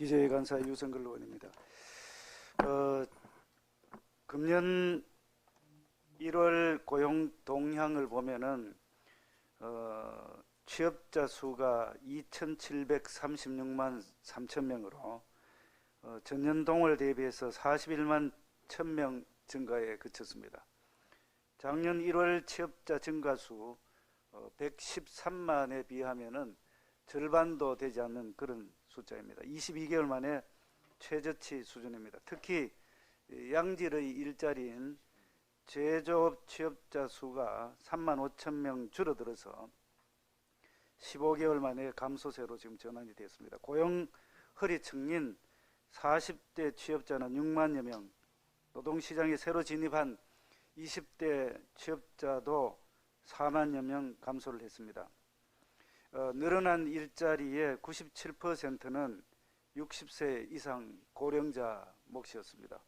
기재위 간사 유성글 의원입니다. 금년 1월 고용 동향을 보면은 취업자 수가 2,736만 3천 명으로 전년 동월 대비해서 41만 1,000명 증가에 그쳤습니다. 작년 1월 취업자 증가 수 113만에 비하면은 절반도 되지 않는 그런 숫자입니다. 22개월 만에 최저치 수준입니다. 특히 양질의 일자리인 제조업 취업자 수가 3만 5천 명 줄어들어서 15개월 만에 감소세로 지금 전환이 되었습니다. 고용 허리층인 40대 취업자는 6만여 명, 노동시장에 새로 진입한 20대 취업자도 4만여 명 감소를 했습니다. 늘어난 일자리의 97%는 60세 이상 고령자 몫이었습니다.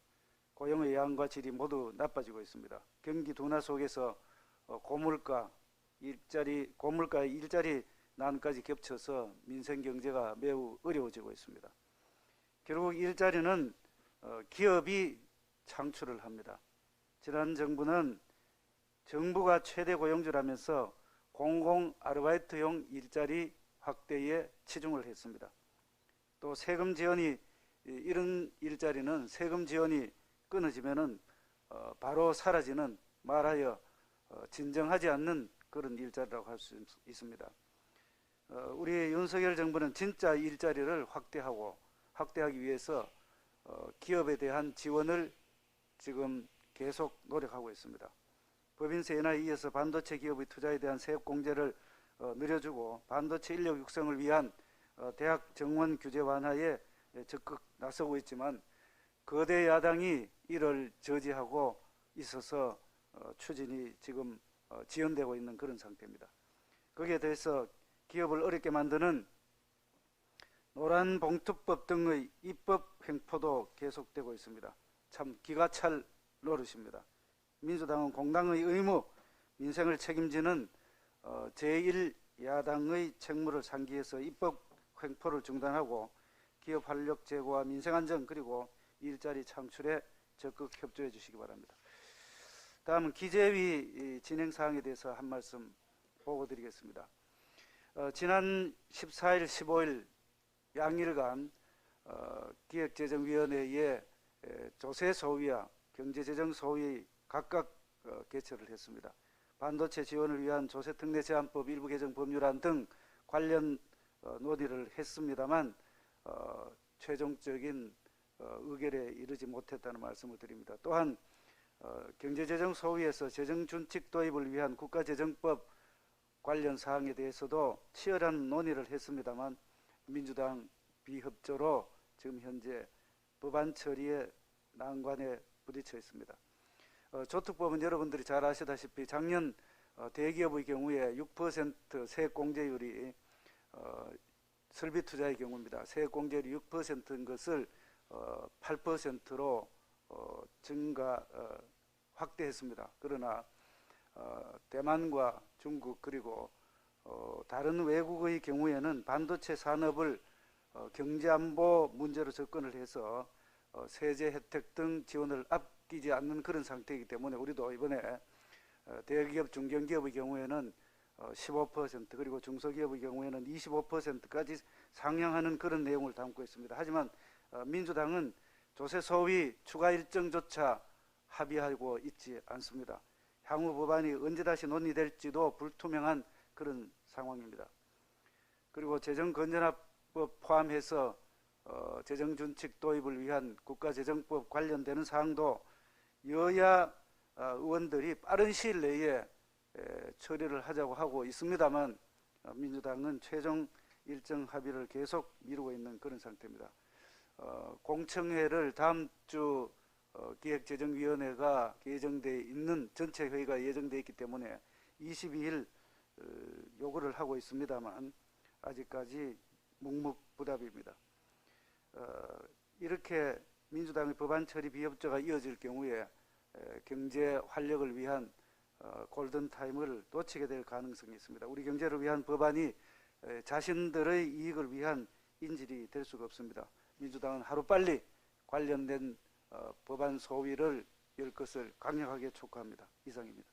고용의 양과 질이 모두 나빠지고 있습니다. 경기 둔화 속에서 고물가의 일자리 난까지 겹쳐서 민생 경제가 매우 어려워지고 있습니다. 결국 일자리는 기업이 창출을 합니다. 지난 정부는 정부가 최대 고용주라면서 공공 아르바이트용 일자리 확대에 치중을 했습니다. 또 세금 지원이 이런 일자리는 세금 지원이 끊어지면은 바로 사라지는 말하여 진정하지 않는 그런 일자리라고 할 수 있습니다. 우리 윤석열 정부는 진짜 일자리를 확대하기 위해서 기업에 대한 지원을 지금 계속 노력하고 있습니다. 법인세 인하에 이어서 반도체 기업의 투자에 대한 세액 공제를 늘려주고 반도체 인력 육성을 위한 대학 정원 규제 완화에 적극 나서고 있지만 거대 야당이 이를 저지하고 있어서 추진이 지금 지연되고 있는 그런 상태입니다. 거기에 대해서 기업을 어렵게 만드는 노란봉투법 등의 입법 횡포도 계속되고 있습니다. 참 기가 찰 노릇입니다. 민주당은 공당의 의무, 민생을 책임지는 제1야당의 책무를 상기해서 입법 횡포를 중단하고 기업 활력 제고와 민생 안정 그리고 일자리 창출에 적극 협조해 주시기 바랍니다. 다음은 기재위 진행 사항에 대해서 한 말씀 보고 드리겠습니다. 지난 14일, 15일 양일간 기획재정위원회에 조세소위와 경제재정소위 각각 개최를 했습니다. 반도체 지원을 위한 조세특례제한법 일부 개정 법률안 등 관련 논의를 했습니다만 최종적인 의결에 이르지 못했다는 말씀을 드립니다. 또한 경제재정소위에서 재정준칙 도입을 위한 국가재정법 관련 사항에 대해서도 치열한 논의를 했습니다만 민주당 비협조로 지금 현재 법안 처리에 난관에 부딪혀 있습니다. 조특법은 여러분들이 잘 아시다시피 작년 대기업의 경우에 6% 세액공제율이 설비투자의 경우입니다. 세액공제율이 6%인 것을 8%로 확대했습니다. 그러나 대만과 중국 그리고 다른 외국의 경우에는 반도체 산업을 경제안보 문제로 접근을 해서 세제 혜택 등 지원을 아끼지 않는 그런 상태이기 때문에 우리도 이번에 대기업, 중견기업의 경우에는 15% 그리고 중소기업의 경우에는 25%까지 상향하는 그런 내용을 담고 있습니다. 하지만 민주당은 조세소위 추가 일정조차 합의하고 있지 않습니다. 향후 법안이 언제 다시 논의될지도 불투명한 그런 상황입니다. 그리고 재정건전화법 포함해서 재정준칙 도입을 위한 국가재정법 관련되는 사항도 여야 의원들이 빠른 시일 내에 처리를 하자고 하고 있습니다만 민주당은 최종 일정 합의를 계속 미루고 있는 그런 상태입니다. 공청회를 다음 주 기획재정위원회가 예정되어 있는 전체 회의가 예정되어 있기 때문에 22일 요구를 하고 있습니다만 아직까지 묵묵부답입니다. 이렇게 민주당의 법안 처리 비협조가 이어질 경우에 경제 활력을 위한 골든타임을 놓치게 될 가능성이 있습니다. 우리 경제를 위한 법안이 자신들의 이익을 위한 인질이 될 수가 없습니다. 민주당은 하루빨리 관련된 법안 소위를 열 것을 강력하게 촉구합니다. 이상입니다.